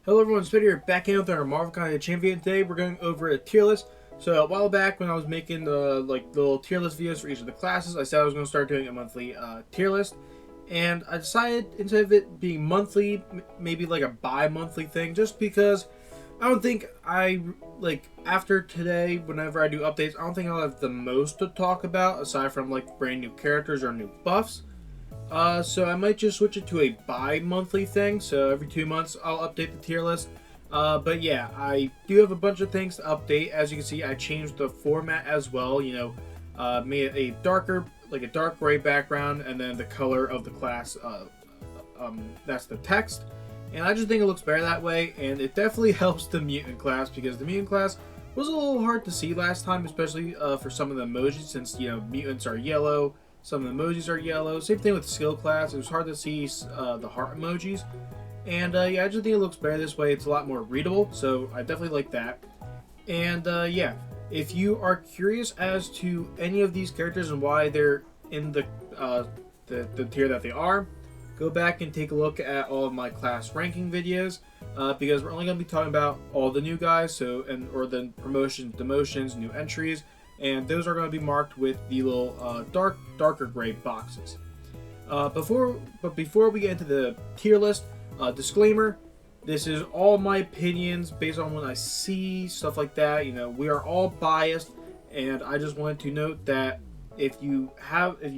Hello everyone, it's here back in with our Marvel Comics Champion. Today we're going over a tier list. So a while back when I was making the little tier list videos for each of the classes, I said I was going to start doing a monthly tier list. And I decided instead of it being monthly, maybe like a bi-monthly thing, just because I don't think after today, whenever I do updates, I don't think I'll have the most to talk about aside from like brand new characters or new buffs. So I might just switch it to a bi-monthly thing. So every 2 months I'll update the tier list. But yeah, I do have a bunch of things to update. As you can see, I changed the format as well. Made it a darker, like a dark gray background, and then the color of the class. That's the text. And I just think it looks better that way. And it definitely helps the mutant class because the mutant class was a little hard to see last time, especially for some of the emojis, since mutants are yellow. Some of the emojis are yellow. Same thing with the skill class. It was hard to see the heart emojis. And yeah, I just think it looks better this way. It's a lot more readable. So I definitely like that. And yeah, if you are curious as to any of these characters and why they're in the tier that they are, go back and take a look at all of my class ranking videos. Because we're only going to be talking about all the new guys, or the promotions, demotions, new entries. And those are going to be marked with the little darker gray boxes. Before we get into the tier list, disclaimer: this is all my opinions based on what I see, stuff like that. We are all biased, and I just wanted to note that if you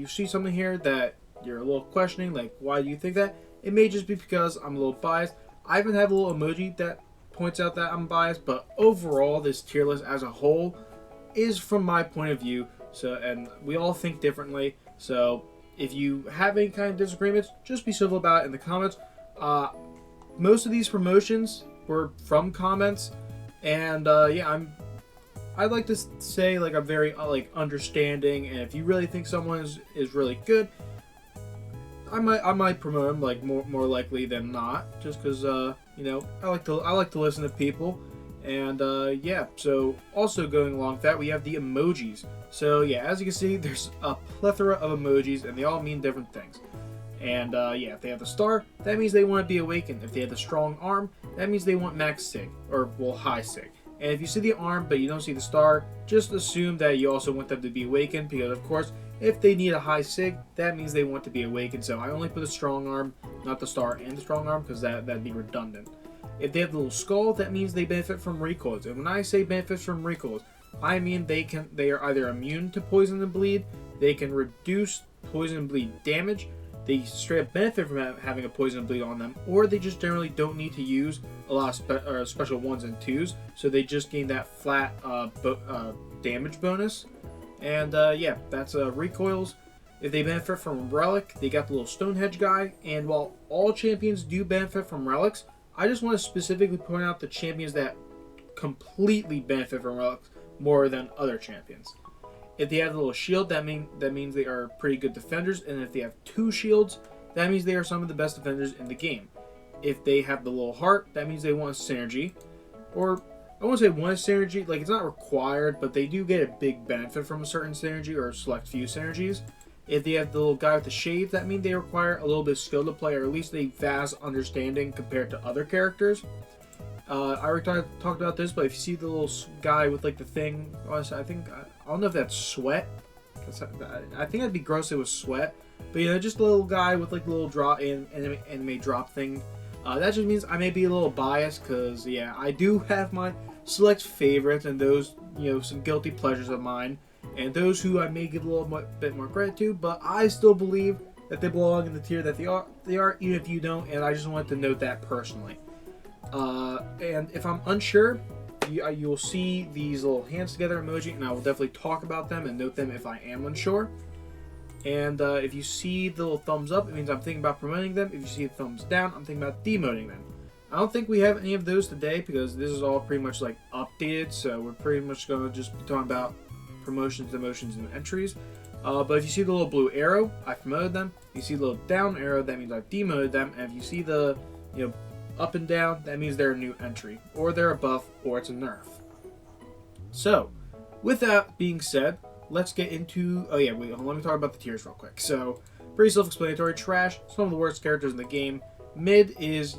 see something here that you're a little questioning, like why do you think that, it may just be because I'm a little biased. I even have a little emoji that points out that I'm biased, but overall, this tier list as a whole is from my point of view. So, and we all think differently. So if you have any kind of disagreements, just be civil about it in the comments. Most of these promotions were from comments, and yeah, I'd like to say like I'm very understanding, and if you really think someone is really good, I might promote them, like more likely than not, just because I like to listen to people. And yeah, so also going along with that, we have the emojis. So yeah, as you can see, there's a plethora of emojis, and they all mean different things. And yeah, if they have the star, that means they want to be awakened. If they have the strong arm, that means they want max sig, or well, high sig. And if you see the arm but you don't see the star, just assume that you also want them to be awakened, because of course, if they need a high sig, that means they want to be awakened. So I only put the strong arm, not the star and the strong arm, because that'd be redundant. If they have the little skull, that means they benefit from recoils. And when I say benefits from recoils, I mean they are either immune to poison and bleed, they can reduce poison and bleed damage, they straight up benefit from having a poison and bleed on them, or they just generally don't need to use a lot of special 1s and 2s, so they just gain that flat damage bonus. And yeah, that's recoils. If they benefit from relic, they got the little Stonehenge guy. And while all champions do benefit from relics, I just want to specifically point out the champions that completely benefit from relics more than other champions. If they have the little shield, that means they are pretty good defenders, and if they have 2 shields, that means they are some of the best defenders in the game. If they have the little heart, that means they want synergy, or I won't say one synergy, like it's not required, but they do get a big benefit from a certain synergy or select few synergies. If they have the little guy with the shade, that means they require a little bit of skill to play, or at least a vast understanding compared to other characters. I already talked about this, but if you see the little guy with like the thing, I don't know if that's sweat. I think that'd be gross if it was sweat. But just a little guy with like a little drop anime drop thing. That just means I may be a little biased, because yeah, I do have my select favorites and those some guilty pleasures of mine. And those who I may give a little bit more credit to, but I still believe that they belong in the tier that they are, even if you don't, and I just wanted to note that personally. And if I'm unsure, you'll see these little hands together emoji, and I will definitely talk about them and note them if I am unsure. And if you see the little thumbs up, it means I'm thinking about promoting them. If you see the thumbs down, I'm thinking about demoting them. I don't think we have any of those today, because this is all pretty much like updated, so we're pretty much going to just be talking about promotions, demotions, and entries. But if you see the little blue arrow, I promoted them. If you see the little down arrow, that means I've demoted them. And if you see the up and down, that means they're a new entry, or they're a buff, or it's a nerf. So with that being said, let's get into let me talk about the tiers real quick. So pretty self-explanatory. Trash, some of the worst characters in the game. Mid is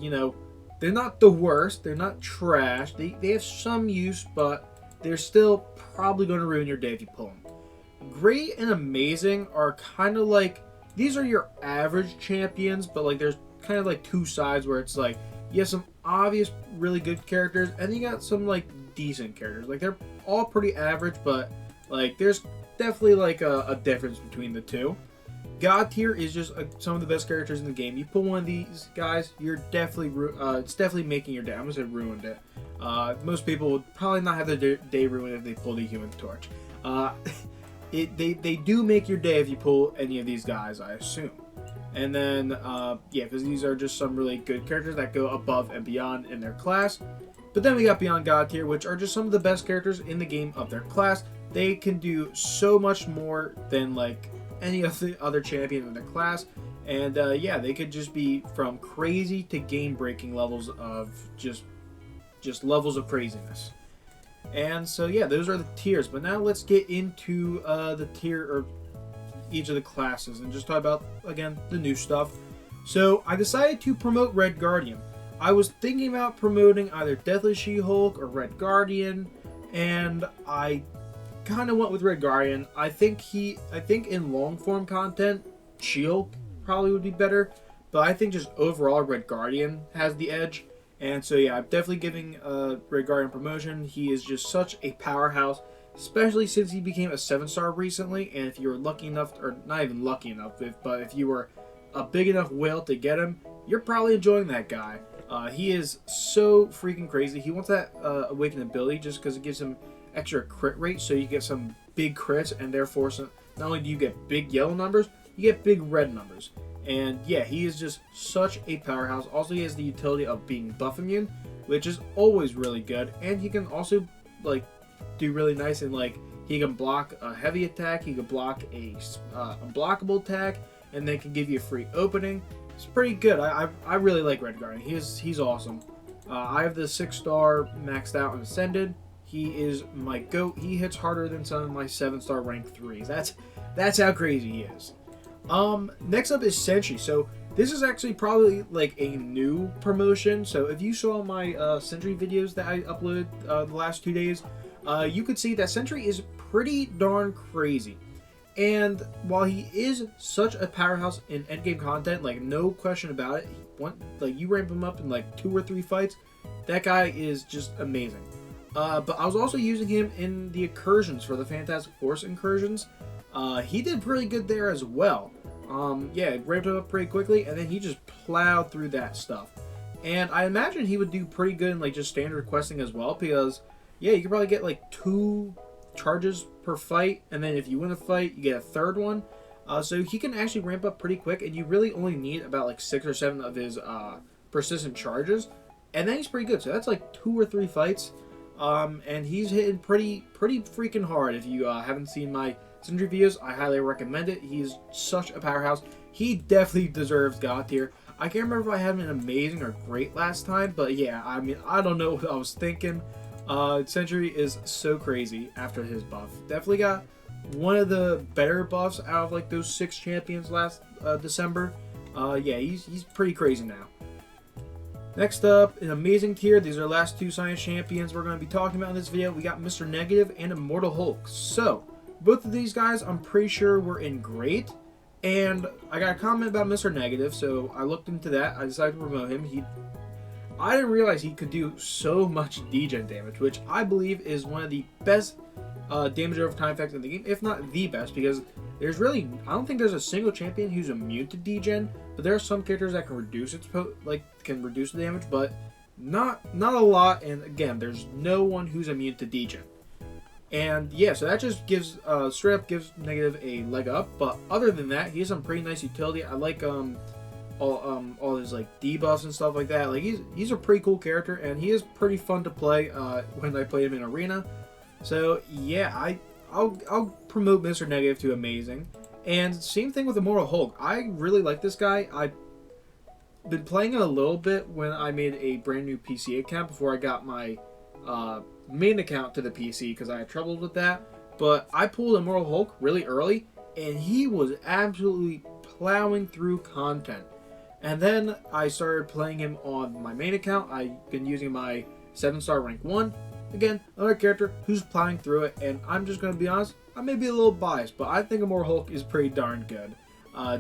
They're not the worst. They're not trash. They have some use, but they're still probably going to ruin your day if you pull them. Great and amazing are kind of like, these are your average champions, but like there's kind of like two sides where it's like you have some obvious really good characters and you got some like decent characters. Like they're all pretty average, but like there's definitely like a difference between the two. God tier is just some of the best characters in the game. You pull one of these guys, you're definitely it's definitely making your day. I'm gonna say ruined it. Most people would probably not have their day ruined if they pulled a Human Torch. They do make your day if you pull any of these guys, I assume. And then yeah, because these are just some really good characters that go above and beyond in their class. But then we got Beyond God tier, which are just some of the best characters in the game of their class. They can do so much more than like any of the other champions in their class, and yeah, they could just be from crazy to game-breaking levels of just levels of craziness. And so yeah, those are the tiers. But now let's get into the tier or each of the classes and just talk about again the new stuff. So I decided to promote Red Guardian. I was thinking about promoting either Deathly She-Hulk or Red Guardian, and I kind of went with Red Guardian. I think in long form content, She-Hulk probably would be better, but I think just overall Red Guardian has the edge. And so yeah, I'm definitely giving Red Guardian promotion. He is just such a powerhouse, especially since he became a 7-star recently. And if you were lucky enough, or not even lucky enough, but if you were a big enough whale to get him, you're probably enjoying that guy. He is so freaking crazy. He wants that awakened ability just because it gives him extra crit rate, so you get some big crits, and therefore not only do you get big yellow numbers, you get big red numbers. And yeah, he is just such a powerhouse. Also, he has the utility of being buff immune, which is always really good. And he can also like do really nice, and like he can block a heavy attack, he can block a unblockable attack, and they can give you a free opening. It's pretty good. I really like Red Guardian. He's awesome. I have the 6-star maxed out and ascended. He is my GOAT. He hits harder than some of my 7-star rank 3s. That's how crazy he is. Next up is Sentry. So this is actually probably like a new promotion. So if you saw my Sentry videos that I uploaded the last 2 days, you could see that Sentry is pretty darn crazy. And while he is such a powerhouse in endgame content, like no question about it, like you ramp him up in like 2 or 3 fights, that guy is just amazing. But I was also using him in the incursions for the Fantastic Force incursions. He did pretty good there as well. Yeah, ramped him up pretty quickly, and then he just plowed through that stuff. And I imagine he would do pretty good in like just standard questing as well, because yeah, you could probably get like 2 charges per fight, and then if you win a fight, you get a 3rd one. So he can actually ramp up pretty quick, and you really only need about like 6 or 7 of his persistent charges, and then he's pretty good. So that's like 2 or 3 fights. And he's hitting pretty freaking hard. If you haven't seen my Sentry videos, I highly recommend it. He's such a powerhouse. He definitely deserves God tier. I can't remember if I had him in amazing or great last time, but yeah, I mean, I don't know what I was thinking. Sentry is so crazy after his buff. Definitely got one of the better buffs out of like those 6 champions last December. Yeah, he's pretty crazy now. Next up, an amazing tier. These are the last 2 science champions we're going to be talking about in this video. We got Mr. Negative and Immortal Hulk. So, both of these guys, I'm pretty sure were in great. And I got a comment about Mr. Negative, so I looked into that. I decided to promote him. I didn't realize he could do so much degen damage, which I believe is one of the best damage over time effects in the game, if not the best, because there's really, I don't think there's a single champion who's immune to degen, but there are some characters that can reduce can reduce the damage, but not a lot. And again, there's no one who's immune to degen. And yeah, so that just gives straight up gives Negative a leg up. But other than that, he has some pretty nice utility. I like all his like debuffs and stuff like that. Like he's a pretty cool character, and he is pretty fun to play when I play him in arena. So yeah, I'll promote Mr. Negative to amazing. And same thing with Immortal Hulk. I really like this guy. I've been playing it a little bit when I made a brand new PC account before I got my main account to the PC because I had trouble with that. But I pulled Immortal Hulk really early, and he was absolutely plowing through content. And then I started playing him on my main account. I've been using my 7-star rank 1. Again, another character who's plowing through it, and I'm just going to be honest, I may be a little biased, but I think Immortal Hulk is pretty darn good.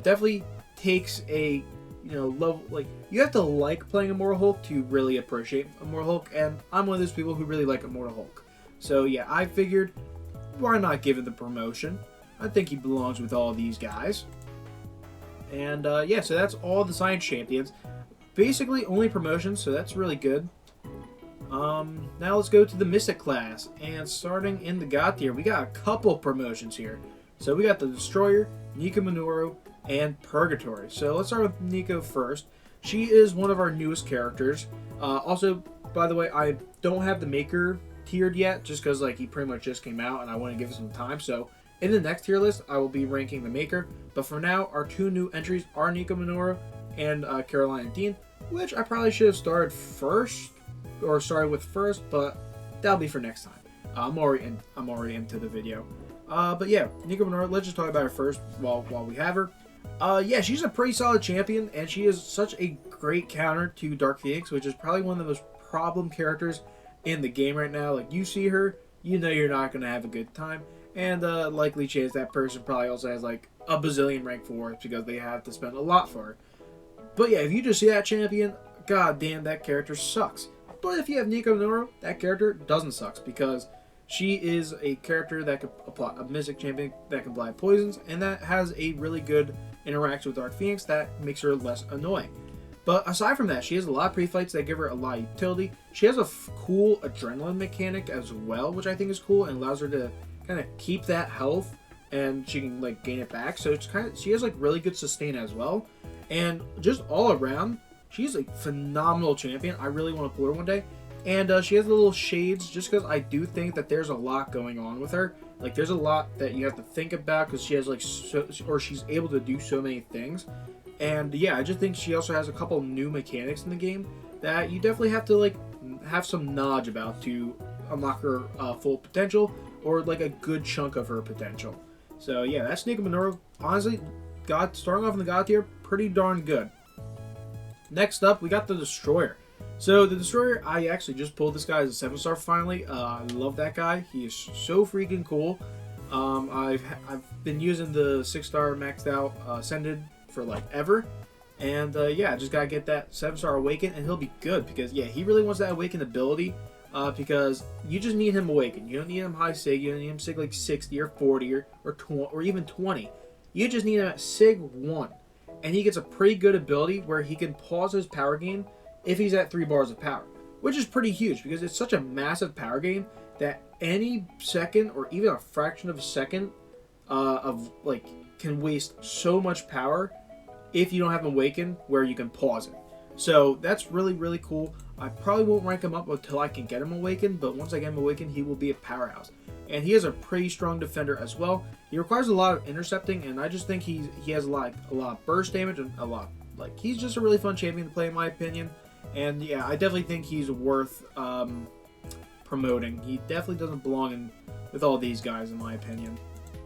Definitely takes a, level, like, you have to like playing Immortal Hulk to really appreciate Immortal Hulk, and I'm one of those people who really like Immortal Hulk. So yeah, I figured, why not give it the promotion? I think he belongs with all these guys. And yeah, so that's all the science champions. Basically only promotions, so that's really good. Now let's go to the Mystic class, and starting in the God tier, we got a couple promotions here. So we got the Destroyer, Nico Minoru, and Purgatory. So let's start with Nico first. She is one of our newest characters. Also, by the way, I don't have the Maker tiered yet, just because like he pretty much just came out, and I want to give it some time. So in the next tier list, I will be ranking the Maker. But for now, our two new entries are Nico Minoru and Carolina Dean, which I probably should have started first. Or started with first, but that'll be for next time. I'm already into the video. But yeah, Nico Minoru, let's just talk about her first while we have her. Yeah, she's a pretty solid champion, and she is such a great counter to Dark Phoenix, which is probably one of the most problem characters in the game right now. Like, you see her, you know you're not going to have a good time, and likely chance that person probably also has like a bazillion rank 4s because they have to spend a lot for her. But yeah, if you just see that champion, god damn, that character sucks. But if you have Nico Minoru, that character doesn't suck because she is a character that can apply, a Mystic champion that can apply poisons, and that has a really good interaction with Dark Phoenix that makes her less annoying. But aside from that, she has a lot of pre-fights that give her a lot of utility. She has a cool adrenaline mechanic as well, which I think is cool and allows her to kind of keep that health, and she can like gain it back. So it's she has like really good sustain as well, and just all around, she's a phenomenal champion. I really want to pull her one day. And she has the little shades just because I do think that there's a lot going on with her. Like, there's a lot that you have to think about because she has, like, she's able to do so many things. And, yeah, I just think she also has a couple new mechanics in the game that you definitely have to, like, have some knowledge about to unlock her full potential or, like, a good chunk of her potential. So, yeah, that's Nico Minoru. Honestly, starting off in the God tier, pretty darn good. Next up, we got the Destroyer. So the Destroyer, I actually just pulled this guy as a 7-star finally. I love that guy. He is so freaking cool. I've been using the 6-star maxed out Ascended for like ever. And yeah, I just gotta get that 7-star Awaken and he'll be good because yeah, he really wants that Awaken ability because you just need him Awaken. You don't need him high Sig. You don't need him Sig like 60 or 40 or even 20. You just need him at Sig 1. And he gets a pretty good ability where he can pause his power gain if he's at 3 bars of power, which is pretty huge because it's such a massive power gain that any second or even a fraction of a second of like can waste so much power if you don't have him Awaken where you can pause it. So that's really, really cool. I probably won't rank him up until I can get him Awakened, but once I get him Awakened, he will be a powerhouse. And he is a pretty strong defender as well. He requires a lot of intercepting, and I just think he has a lot of burst damage and a lot, like, he's just a really fun champion to play in my opinion. And yeah, I definitely think he's worth promoting. He definitely doesn't belong with all these guys in my opinion.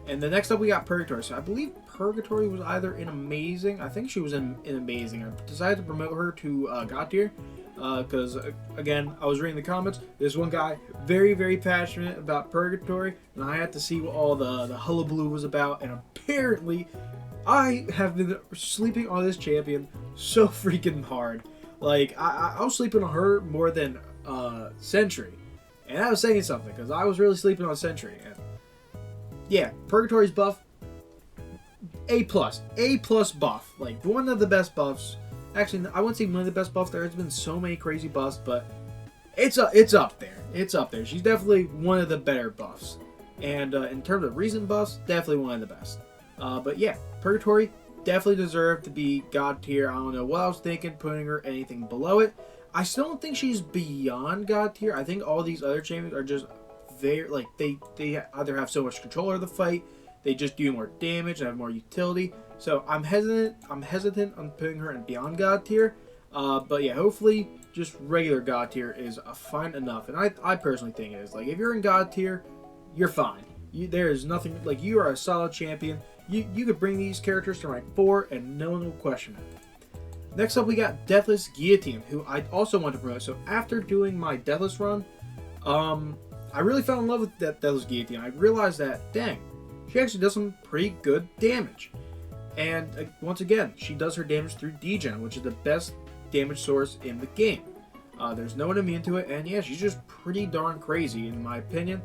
And the next up we got Purgatory. So I believe Purgatory was either in Amazing. I think she was in Amazing. I decided to promote her to God tier because again, I was reading the comments. There's one guy very, very passionate about Purgatory, and I had to see what all the hullabaloo was about. And apparently, I have been sleeping on this champion so freaking hard. Like, I was sleeping on her more than Sentry. And I was saying something, because I was really sleeping on Sentry. And yeah, Purgatory's buff, A+. A+ buff. Like, one of the best buffs. Actually, I wouldn't say one of the best buffs. There's been so many crazy buffs, but it's up there. It's up there. She's definitely one of the better buffs. And in terms of recent buffs, definitely one of the best. But yeah, Purgatory definitely deserved to be God tier. I don't know what I was thinking, putting her anything below it. I still don't think she's beyond God tier. I think all these other champions are just very, like, they either have so much control of the fight, they just do more damage and have more utility. So I'm hesitant on putting her in beyond God tier. But yeah, hopefully just regular God tier is fine enough. And I personally think it is. Like, if you're in God tier, you're fine. There is nothing, like, you are a solid champion. You could bring these characters to rank 4 and no one will question it. Next up, we got Deathless Guillotine, who I also want to promote. So after doing my Deathless run, I really fell in love with that Deathless Guillotine. I realized that, dang, she actually does some pretty good damage. And once again, she does her damage through degen, which is the best damage source in the game. There's no one immune to it, and yeah, she's just pretty darn crazy in my opinion.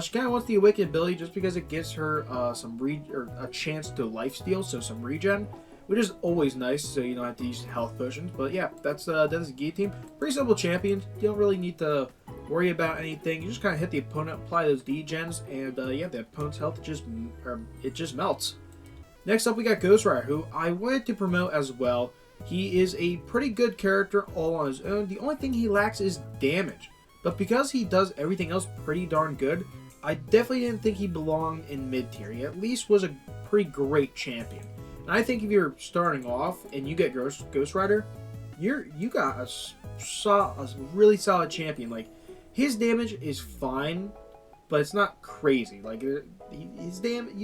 She kind of wants the Awakened ability just because it gives her a chance to lifesteal, so some regen, which is always nice, so you don't have to use health potions. But yeah, that's Guillotine. Pretty simple champion. You don't really need to worry about anything. You just kind of hit the opponent, apply those degens, and yeah, the opponent's health just melts. Next up, we got Ghost Rider, who I wanted to promote as well. He is a pretty good character all on his own. The only thing he lacks is damage. But because he does everything else pretty darn good, I definitely didn't think he belonged in mid-tier. He at least was a pretty great champion. And I think if you're starting off and you get Ghost Rider, you got a really solid champion. Like, his damage is fine, but it's not crazy. Like, you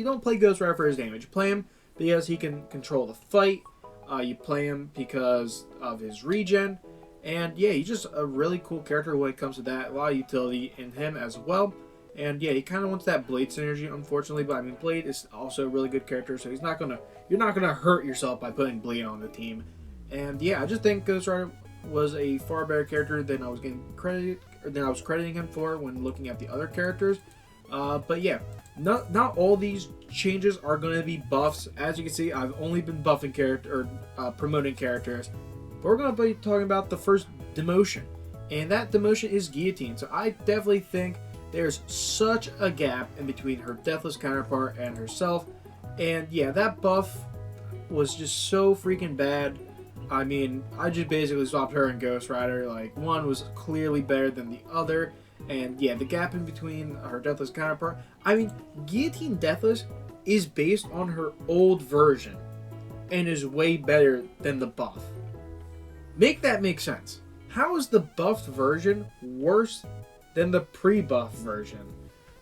don't play Ghost Rider for his damage. You play him because he can control the fight. You play him because of his regen. And yeah, he's just a really cool character when it comes to that. A lot of utility in him as well. And yeah, he kind of wants that Blade synergy, unfortunately. But I mean, Blade is also a really good character, so you're not gonna hurt yourself by putting Blade on the team. And yeah, I just think Ghost Rider was a far better character than I was crediting him for when looking at the other characters. But yeah, not all these changes are going to be buffs. As you can see, I've only been buffing promoting characters. But we're going to be talking about the first demotion, and that demotion is Guillotine. So I definitely think there's such a gap in between her Deathless counterpart and herself. And yeah, that buff was just so freaking bad. I mean, I just basically swapped her and Ghost Rider. Like, one was clearly better than the other. And yeah, the gap in between her Deathless counterpart. I mean, Guillotine Deathless is based on her old version and is way better than the buff. Make that make sense. How is the buffed version worse than the pre-buff version?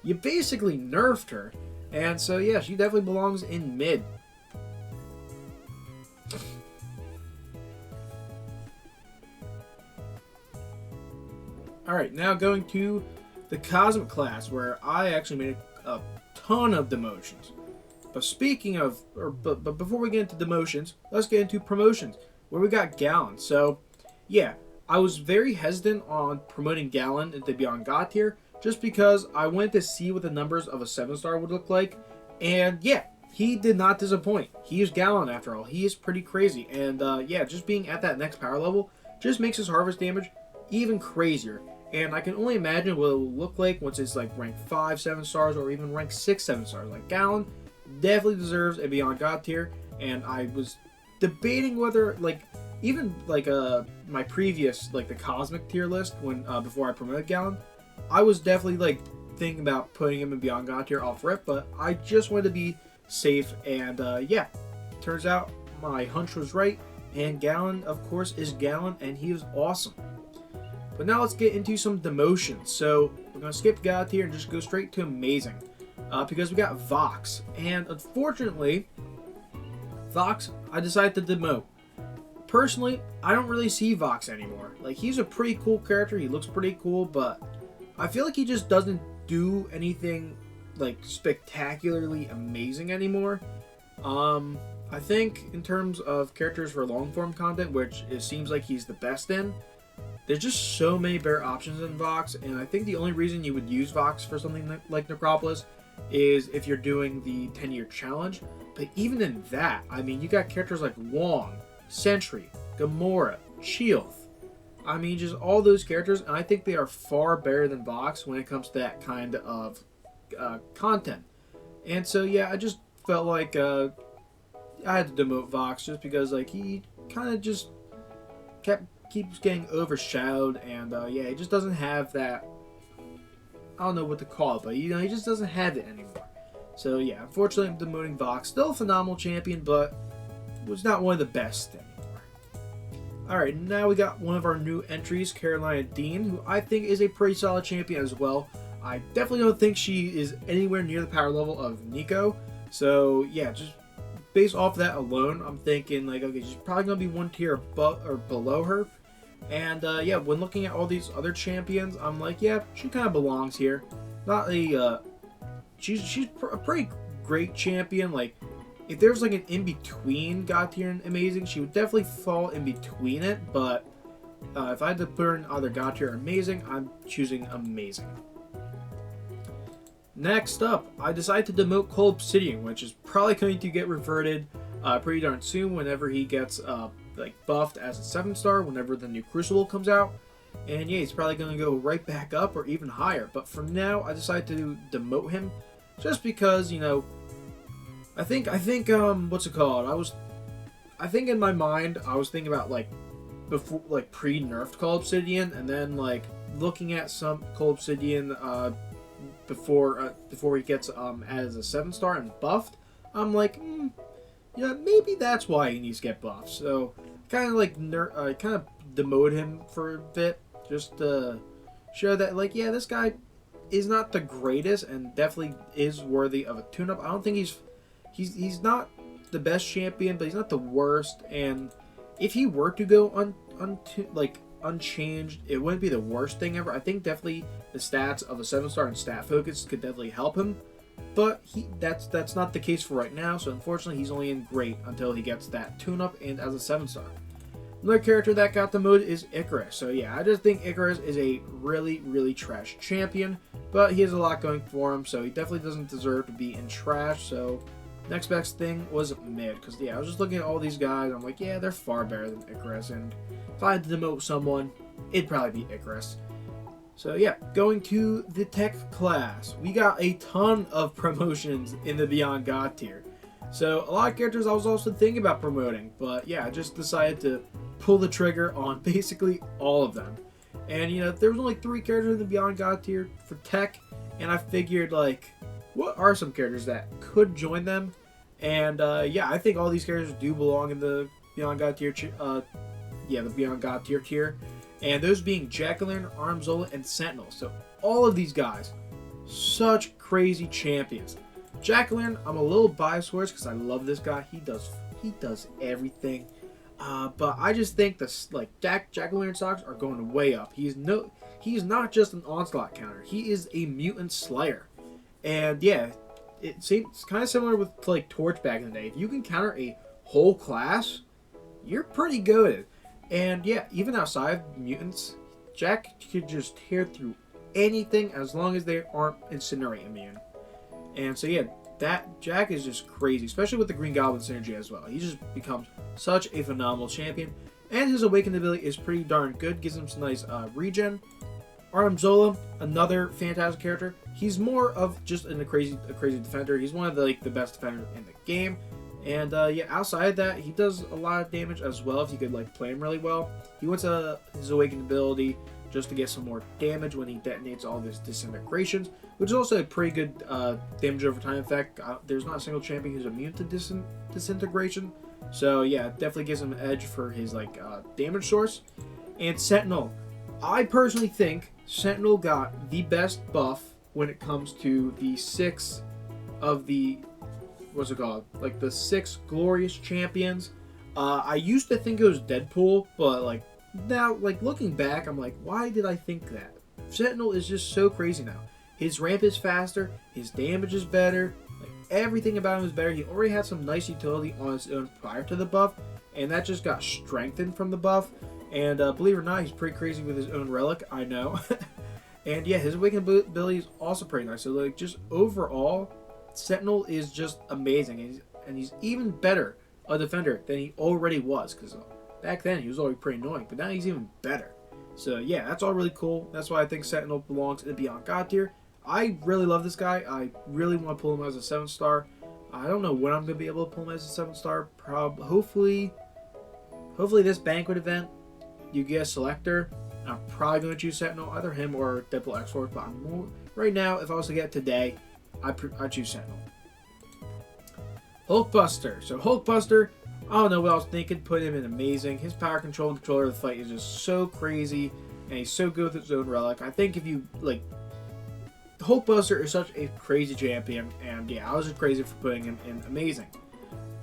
You basically nerfed her. And so yeah, she definitely belongs in mid. Alright, now going to the Cosmic class, where I actually made a ton of demotions. But speaking of, but before we get into demotions, let's get into promotions, where we got Gallon. So, yeah, I was very hesitant on promoting Gallon into Beyond God tier, just because I wanted to see what the numbers of a 7-star would look like. And yeah, he did not disappoint. He is Gallon after all. He is pretty crazy. And yeah, just being at that next power level just makes his harvest damage even crazier. And I can only imagine what it will look like once it's like rank 5 7 stars, or even rank 6 7 stars. Like, Gallon definitely deserves a Beyond God tier. And I was debating whether, like, even like my previous, like, the Cosmic tier list when before I promoted Gallon, I was definitely like thinking about putting him in Beyond God tier off rip, but I just wanted to be safe. And yeah, turns out my hunch was right, and Gallon, of course, is Gallon, and he was awesome. But now let's get into some demotions. So we're going to skip God tier and just go straight to Amazing. Because we got Vox. And unfortunately, Vox, I decided to demote. Personally, I don't really see Vox anymore. Like, he's a pretty cool character. He looks pretty cool, but I feel like he just doesn't do anything, like, spectacularly amazing anymore. I think in terms of characters for long-form content, which it seems like he's the best in, there's just so many better options in Vox, and I think the only reason you would use Vox for something like Necropolis is if you're doing the 10-year challenge. But even in that, I mean, you got characters like Wong, Sentry, Gamora, Chioth. I mean, just all those characters, and I think they are far better than Vox when it comes to that kind of content. And so, yeah, I just felt like I had to demote Vox just because, like, he kind of just keeps getting overshadowed, and yeah, he just doesn't have that, I don't know what to call it, but you know, he just doesn't have it anymore. So yeah, unfortunately I'm demoting Vox. Still a phenomenal champion, but was not one of the best anymore. Alright, now we got one of our new entries, Carolina Dean, who I think is a pretty solid champion as well. I definitely don't think she is anywhere near the power level of Nico. So yeah, just based off that alone, I'm thinking like, okay, she's probably gonna be one tier above or below her. And yeah, when looking at all these other champions, I'm like, yeah, she kind of belongs here. Not a, she's a pretty great champion. Like, if there's like an in between God tier and amazing, she would definitely fall in between it. But if I had to put her in either God tier or amazing, I'm choosing amazing. Next up, I decided to demote Cole Obsidian, which is probably going to get reverted pretty darn soon whenever he gets like buffed as a 7-star whenever the new Crucible comes out. And yeah, he's probably going to go right back up or even higher. But for now, I decided to demote him just because, you know, I think what's it called? I think in my mind I was thinking about like before, like pre-nerfed Cole Obsidian, and then like looking at some Cole Obsidian before he gets as a 7-star and buffed. I'm like, yeah, maybe that's why he needs to get buffed. So kind of like kind of demote him for a bit, just to show that like, yeah, this guy is not the greatest and definitely is worthy of a tune-up. I don't think he's not the best champion, but he's not the worst. And if he were to go unchanged, it wouldn't be the worst thing ever. I think definitely the stats of a 7-star and stat focus could definitely help him. But that's not the case for right now, so unfortunately he's only in great until he gets that tune-up and as a 7-star. Another character that got the mode is Icarus. So yeah, I just think Icarus is a really, really trash champion, but he has a lot going for him, so he definitely doesn't deserve to be in trash. So next best thing was mid, because yeah, I was just looking at all these guys, I'm like, yeah, they're far better than Icarus, and if I had to demote someone, it'd probably be Icarus. So yeah, going to the tech class, we got a ton of promotions in the Beyond God tier. So a lot of characters I was also thinking about promoting, but yeah, I just decided to pull the trigger on basically all of them. And you know, there was only 3 characters in the Beyond God tier for tech, and I figured like, what are some characters that could join them? And yeah, I think all these characters do belong in the Beyond God tier. The Beyond God tier. And those being Jacqueline, Armzola, and Sentinel. So all of these guys, such crazy champions. Jacqueline, I'm a little biased towards because I love this guy. He does everything. But I just think this like Jacqueline stocks are going way up. He's not just an onslaught counter. He is a mutant slayer. And yeah, it seems kind of similar with like Torch back in the day. If you can counter a whole class, you're pretty good. And yeah, even outside mutants, Jack could just tear through anything as long as they aren't incinerate immune. And so yeah, that Jack is just crazy, especially with the Green Goblin synergy as well. He just becomes such a phenomenal champion. And his awakened ability is pretty darn good, gives him some nice regen. Armzola, another fantastic character. He's more of just a crazy defender. He's one of the best defenders in the game. And yeah, outside of that, he does a lot of damage as well if you could like play him really well. He wants his awakened ability just to get some more damage when he detonates all of his disintegrations, which is also a pretty good damage over time effect. There's not a single champion who's immune to disintegration, so yeah, it definitely gives him an edge for his like damage source. And Sentinel, I personally think Sentinel got the best buff when it comes to the 6 of the like the 6 glorious champions. I used to think it was Deadpool, but like now, like looking back, I'm like, why did I think that? Sentinel is just so crazy now. His ramp is faster, his damage is better, like everything about him is better. He already had some nice utility on his own prior to the buff, and that just got strengthened from the buff. And believe it or not, he's pretty crazy with his own relic, I know. And yeah, his awakened ability is also pretty nice. So like just overall, Sentinel is just amazing, and he's even better a defender than he already was, because back then he was already pretty annoying, but now he's even better. So yeah, that's all really cool. That's why I think Sentinel belongs in the Beyond God tier. I really love this guy. I really want to pull him as a 7-star. I don't know when I'm going to be able to pull him as a 7-star. Hopefully this banquet event, you get a selector. I'm probably going to choose Sentinel, either him or Deadpool X-Force, but right now, if I was to get it today, I choose Sentinel. Hulkbuster. So Hulkbuster, I don't know what I was thinking, put him in amazing. His power control and controller of the fight is just so crazy, and he's so good with his own relic. I think if you, like, Hulkbuster is such a crazy champion, and yeah, I was just crazy for putting him in amazing.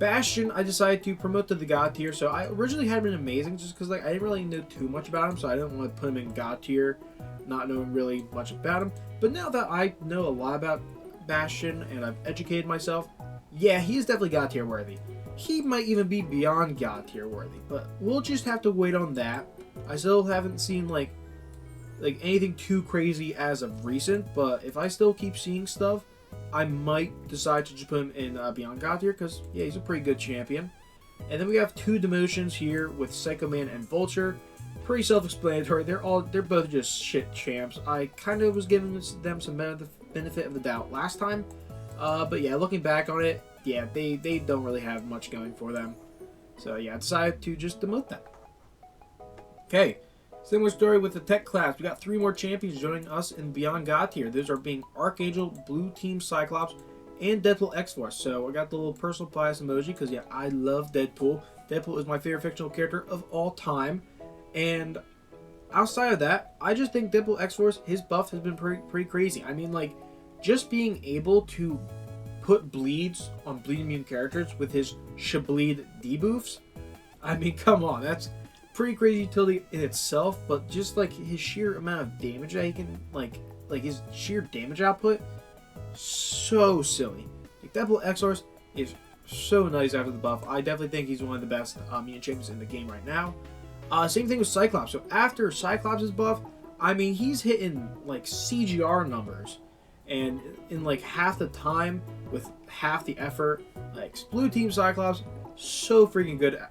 Bastion, I decided to promote to the God tier. So I originally had him in amazing just because like I didn't really know too much about him, so I didn't want to put him in God tier, not knowing really much about him. But now that I know a lot about Bastion and I've educated myself, yeah, he's definitely God tier worthy. He might even be beyond God tier worthy, but we'll just have to wait on that. I still haven't seen like anything too crazy as of recent, but if I still keep seeing stuff, I might decide to just put him in Beyond God tier because, yeah, he's a pretty good champion. And then we have 2 demotions here with Psycho Man and Vulture. Pretty self-explanatory. They're both just shit champs. I kind of was giving them some benefit of the doubt last time. But yeah, looking back on it, yeah, they don't really have much going for them. So yeah, I decided to just demote them. Okay. Similar story with the tech class. We got 3 more champions joining us in Beyond God tier. Those are being Archangel, Blue Team Cyclops, and Deadpool X-Force. So I got the little personal bias emoji because, yeah, I love Deadpool. Deadpool is my favorite fictional character of all time. And outside of that, I just think Deadpool X-Force, his buff has been pretty crazy. I mean, like, just being able to put bleeds on bleed immune characters with his Shableed debuffs. I mean, come on, that's pretty crazy utility in itself, but just like his sheer amount of damage that he can like his sheer damage output, so silly. Like Deadpool X-Force is so nice after the buff. I definitely think he's one of the best mutant champions in the game right now. Same thing with Cyclops. So after Cyclops' buff, I mean he's hitting like CGR numbers, and in like half the time with half the effort. Like Blue Team Cyclops, so freaking good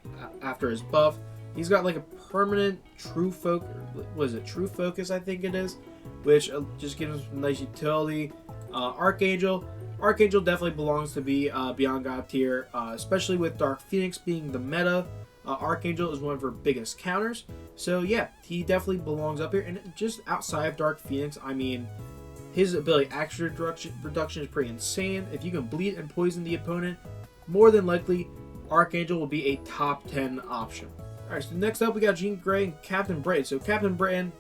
after his buff. He's got like a permanent true focus. Was it true focus? I think it is, which just gives him nice utility. Archangel definitely belongs to be Beyond God tier, especially with Dark Phoenix being the meta. Archangel is one of her biggest counters, so yeah, he definitely belongs up here. And just outside of Dark Phoenix, I mean, his ability action reduction is pretty insane. If you can bleed and poison the opponent, more than likely Archangel will be a top 10 option. Alright, so next up we got Jean Grey and Captain Britain. So Captain Britain,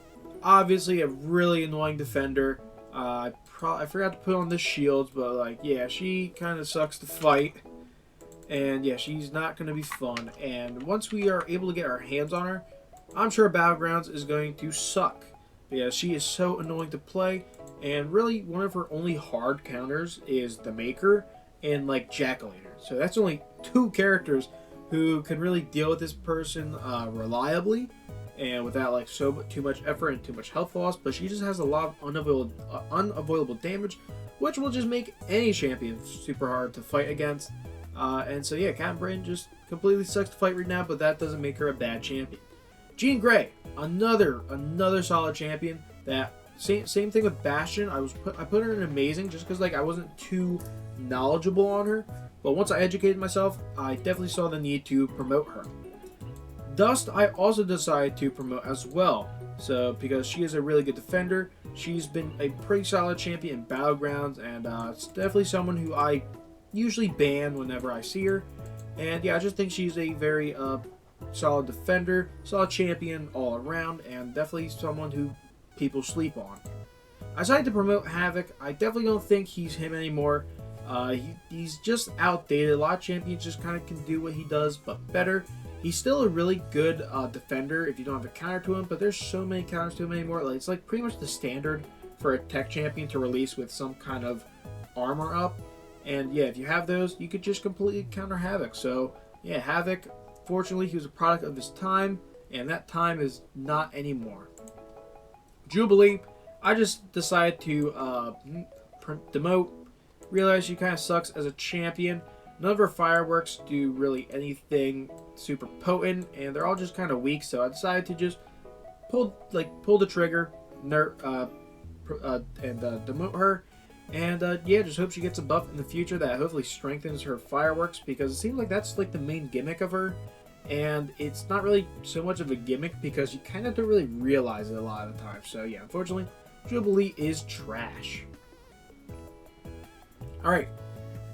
obviously a really annoying defender. I forgot to put on the shields, but like, yeah, she kind of sucks to fight. And yeah, she's not going to be fun. And once we are able to get our hands on her, I'm sure Battlegrounds is going to suck. Yeah, she is so annoying to play. And really, one of her only hard counters is the Maker and like Jack-O-Lantern. So that's only 2 characters who can really deal with this person reliably and without like too much effort and too much health loss. But she just has a lot of unavoidable damage, which will just make any champion super hard to fight against. And so yeah, Captain Britain just completely sucks to fight right now, but that doesn't make her a bad champion. Jean Grey, another solid champion. That same thing with Bastion. I put her in amazing just because like I wasn't too knowledgeable on her. But once I educated myself, I definitely saw the need to promote her. Dust, I also decided to promote as well. So, because she is a really good defender, she's been a pretty solid champion in Battlegrounds, and it's definitely someone who I usually ban whenever I see her. And yeah, I just think she's a very solid defender, solid champion all around, and definitely someone who people sleep on. I decided to promote Havoc. I definitely don't think he's him anymore. He's just outdated. A lot of champions just kind of can do what he does, but better. He's still a really good defender if you don't have a counter to him, but there's so many counters to him anymore. Like, it's like pretty much the standard for a tech champion to release with some kind of armor up. And yeah, if you have those, you could just completely counter Havoc. So yeah, Havoc, fortunately, he was a product of his time, and that time is not anymore. Jubilee, I just decided to demote. Realize she kind of sucks as a champion. None of her fireworks do really anything super potent, and they're all just kind of weak. So I decided to just pull the trigger, and demote her. And yeah, just hope she gets a buff in the future that hopefully strengthens her fireworks, because it seems like that's like the main gimmick of her, and it's not really so much of a gimmick because you kind of don't really realize it a lot of the time. So yeah, unfortunately, Jubilee is trash. Alright,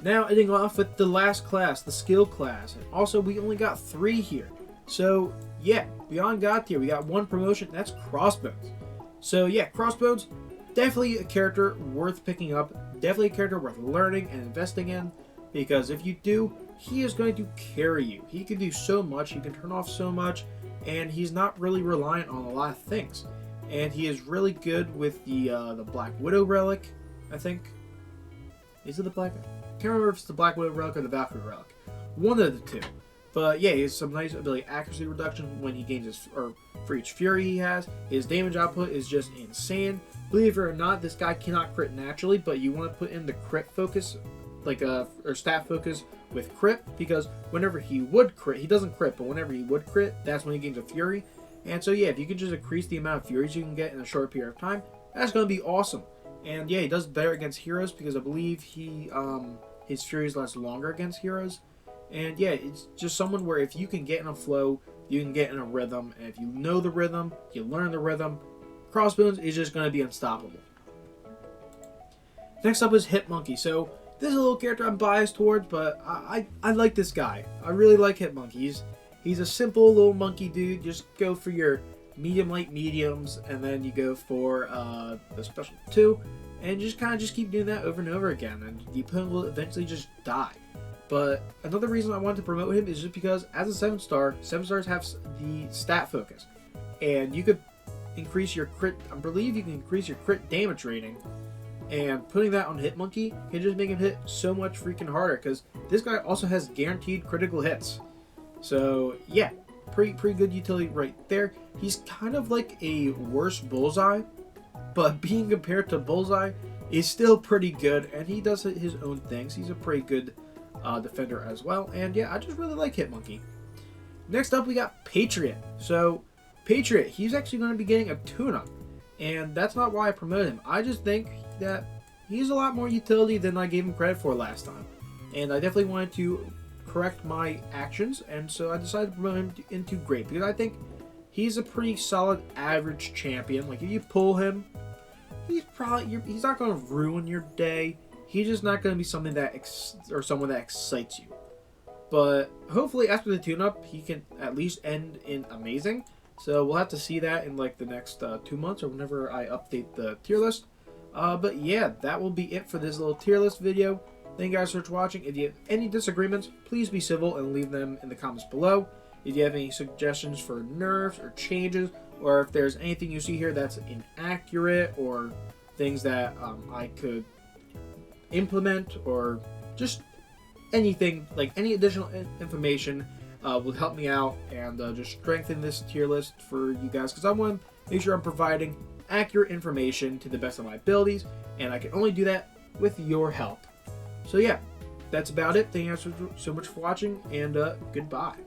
now ending off with the last class, the skill class. And also, we only got 3 here. So, yeah, Beyond God tier, we got 1 promotion, that's Crossbones. So, yeah, Crossbones, definitely a character worth picking up. Definitely a character worth learning and investing in. Because if you do, he is going to carry you. He can do so much, he can turn off so much, and he's not really reliant on a lot of things. And he is really good with the Black Widow relic, I think. Is it the Black? I can't remember if it's the Black Widow relic or the Valkyrie relic. One of the two. But yeah, he has some nice ability accuracy reduction when he gains his, or for each fury he has. His damage output is just insane. Believe it or not, this guy cannot crit naturally, but you want to put in the crit focus, like or stat focus with crit, because whenever he would crit, he doesn't crit, but whenever he would crit, that's when he gains a fury. And so yeah, if you can just increase the amount of furies you can get in a short period of time, that's going to be awesome. And yeah, he does better against heroes because I believe he his furies last longer against heroes. And yeah, it's just someone where if you can get in a flow, you can get in a rhythm, and if you know the rhythm, you learn the rhythm, Crossbones is just going to be unstoppable. Next up is Hitmonkey. So this is a little character I'm biased towards, but I like this guy. I really like Hitmonkey. He's a simple little monkey dude. Just go for your medium light mediums, and then you go for the special 2, and just kind of just keep doing that over and over again, and the opponent will eventually just die. But another reason I wanted to promote him is just because as a 7-star, 7-stars have the stat focus, and you could increase your crit. I believe you can increase your crit damage rating, and putting that on Hitmonkey can just make him hit so much freaking harder, because this guy also has guaranteed critical hits. So yeah, pretty good utility right there. He's kind of like a worse Bullseye, but being compared to Bullseye is still pretty good, and he does his own things. He's a pretty good defender as well, and yeah, I just really like Hitmonkey. Next up, we got Patriot. So Patriot, he's actually going to be getting a tune-up, and that's not why I promoted him. I just think that he's a lot more utility than I gave him credit for last time, and I definitely wanted to correct my actions, and so I decided to promote him into Great, because I think he's a pretty solid average champion. Like, if you pull him, he's not going to ruin your day. He's just not going to be something that someone that excites you. But hopefully after the tune-up, he can at least end in amazing. So we'll have to see that in like the next 2 months or whenever I update the tier list. But yeah, that will be it for this little tier list video. Thank you guys for watching. If you have any disagreements, please be civil and leave them in the comments below. If you have any suggestions for nerfs or changes, or if there's anything you see here that's inaccurate, or things that I could implement, or just anything, like any additional information will help me out and just strengthen this tier list for you guys, because I want to make sure I'm providing accurate information to the best of my abilities, and I can only do that with your help. So yeah, that's about it. Thank you guys so much for watching, and goodbye.